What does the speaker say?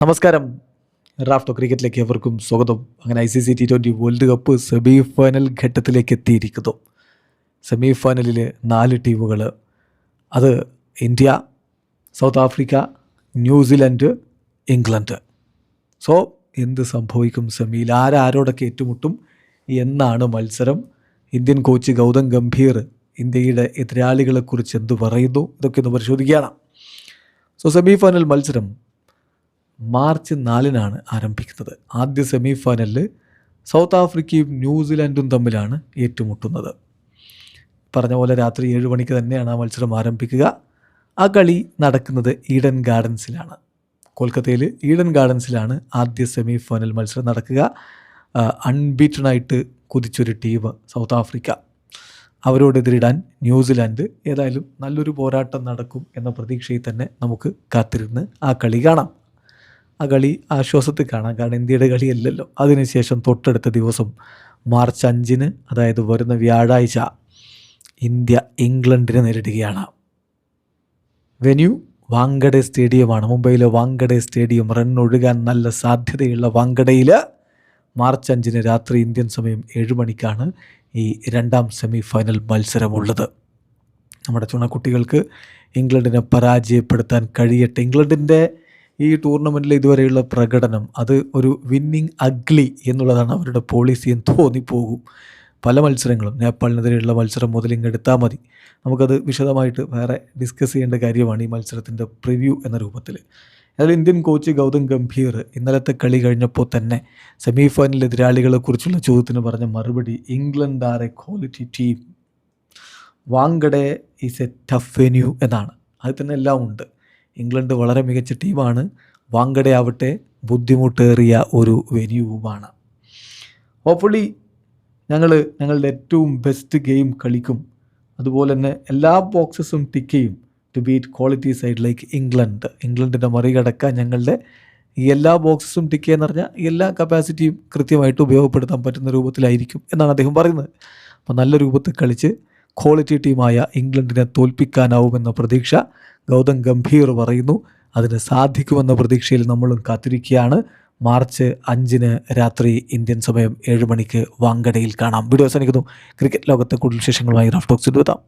നമസ്കാരം. റാഫ്റ്റോ ക്രിക്കറ്റിലേക്ക് എവർക്കും സ്വാഗതം. അങ്ങനെ ICC T20 world cup semi final ഘട്ടത്തിലേക്ക് എത്തിയിരിക്കുന്നു. സെമി ഫൈനലിൽ 4 ടീമുകൾ, അത് India, south Africa, New Zealand, England. So എന്ത് സംഭവിക്കും? സെമിയിൽ ആരോടൊക്കെ ഏറ്റുമുട്ടും? എന്നാണ് മത്സരം? ഇന്ത്യൻ കോച്ച് ഗൗതം ഗംഭീർ ഇന്ത്യയുടെ എതിരാളികളെക്കുറിച്ച് എന്ത് പറയുന്നു? ഇതൊക്കെ ഒന്ന് പരിശോധിക്കുകയാണ്. സോ സെമി ഫൈനൽ മത്സരം മാർച്ച് 4-നാണ് ആരംഭിക്കുന്നത്. ആദ്യ സെമി ഫൈനലിൽ സൗത്ത് ആഫ്രിക്കയും ന്യൂസിലൻഡും തമ്മിലാണ് ഏറ്റുമുട്ടുന്നത്. പറഞ്ഞ പോലെ രാത്രി 7 മണിക്ക് തന്നെയാണ് ആ മത്സരം ആരംഭിക്കുക. ആ കളി നടക്കുന്നത് ഈഡൻ ഗാർഡൻസിലാണ്. കൊൽക്കത്തയിൽ ഈഡൻ ഗാർഡൻസിലാണ് ആദ്യ സെമി ഫൈനൽ മത്സരം നടക്കുക. അൺബീറ്റണായിട്ട് കുതിച്ചൊരു ടീം സൗത്ത് ആഫ്രിക്ക. അവരോട് എതിരിടാൻ ന്യൂസിലാൻഡ്. ഏതായാലും നല്ലൊരു പോരാട്ടം നടക്കും എന്ന പ്രതീക്ഷയിൽ തന്നെ നമുക്ക് കാത്തിരുന്ന് ആ കളി കാണാം. ആ കളി ആശ്വാസത്തിൽ കാണാം, കാരണം ഇന്ത്യയുടെ കളിയല്ലല്ലോ. അതിനുശേഷം തൊട്ടടുത്ത ദിവസം മാർച്ച് 5-ന്, അതായത് വരുന്ന വ്യാഴാഴ്ച, ഇന്ത്യ ഇംഗ്ലണ്ടിനെ നേരിടുകയാണ്. വെന്യൂ വാങ്കഡെ സ്റ്റേഡിയമാണ്. മുംബൈയിലെ വാങ്കഡെ സ്റ്റേഡിയം. റൺ ഒഴുകാൻ നല്ല സാധ്യതയുള്ള വാങ്കഡയിൽ മാർച്ച് 5-ന് രാത്രി ഇന്ത്യൻ സമയം 7 മണിക്കാണ് ഈ രണ്ടാം സെമി ഫൈനൽ മത്സരമുള്ളത്. നമ്മുടെ ചുണക്കുട്ടികൾക്ക് ഇംഗ്ലണ്ടിനെ പരാജയപ്പെടുത്താൻ കഴിയട്ടെ. ഇംഗ്ലണ്ടിൻ്റെ ഈ ടൂർണമെൻറ്റിൽ ഇതുവരെയുള്ള പ്രകടനം അത് ഒരു വിന്നിങ് അഗ്ലി എന്നുള്ളതാണ് അവരുടെ പോളിസി എന്ന് തോന്നിപ്പോകും. പല മത്സരങ്ങളും, നേപ്പാളിനെതിരെയുള്ള മത്സരം മുതൽ ഇങ്ങെടുത്താൽ മതി. നമുക്കത് വിശദമായിട്ട് വേറെ ഡിസ്കസ് ചെയ്യേണ്ട കാര്യമാണ് ഈ മത്സരത്തിൻ്റെ പ്രിവ്യൂ എന്ന രൂപത്തിൽ. അതിൽ ഇന്ത്യൻ കോച്ച് ഗൗതം ഗംഭീർ ഇന്നലത്തെ കളി കഴിഞ്ഞപ്പോൾ തന്നെ സെമി ഫൈനൽ എതിരാളികളെക്കുറിച്ചുള്ള ചോദ്യത്തിന് പറഞ്ഞ മറുപടി, England are a quality team, Wankhede is a tough venue എന്നാണ്. അതിൽ തന്നെ എല്ലാം ഉണ്ട്. ഇംഗ്ലണ്ട് വളരെ മികച്ച ടീമാണ്. വാങ്കഡെ ആവട്ടെ ബുദ്ധിമുട്ടേറിയ ഒരു വെന്യൂവുമാണ്. ഹോപ്പ്ഫുള്ളി ഞങ്ങളുടെ ഏറ്റവും ബെസ്റ്റ് ഗെയിം കളിക്കും. അതുപോലെ തന്നെ എല്ലാ ബോക്സസും ടിക്ക് ചെയ്യും to beat quality side like England. ഇംഗ്ലണ്ടിനെ മറികടക്കാൻ ഞങ്ങളുടെ എല്ലാ ബോക്സസും ടിക്ക് ചെയ്യുക പറഞ്ഞാൽ എല്ലാ കപ്പാസിറ്റിയും കൃത്യമായിട്ട് ഉപയോഗപ്പെടുത്താൻ പറ്റുന്ന രൂപത്തിലായിരിക്കും എന്നാണ് അദ്ദേഹം പറയുന്നത്. അപ്പോൾ നല്ല രൂപത്തിൽ കളിച്ച് ക്വാളിറ്റി ടീമായ ഇംഗ്ലണ്ടിനെ തോൽപ്പിക്കാനാവുമെന്ന പ്രതീക്ഷ ഗൗതം ഗംഭീർ പറയുന്നു. അതിന് സാധിക്കുമെന്ന പ്രതീക്ഷയിൽ നമ്മളും കാത്തിരിക്കുകയാണ്. മാർച്ച് 5-ന് രാത്രി ഇന്ത്യൻ സമയം 7 മണിക്ക് വാങ്കഡയിൽ കാണാം. വീഡിയോ അവസാനിക്കുന്നു. ക്രിക്കറ്റ് ലോകത്തെ കൂടുതൽ വിശേഷങ്ങളുമായി റാഫ് ടോക്സിൽ എത്താം.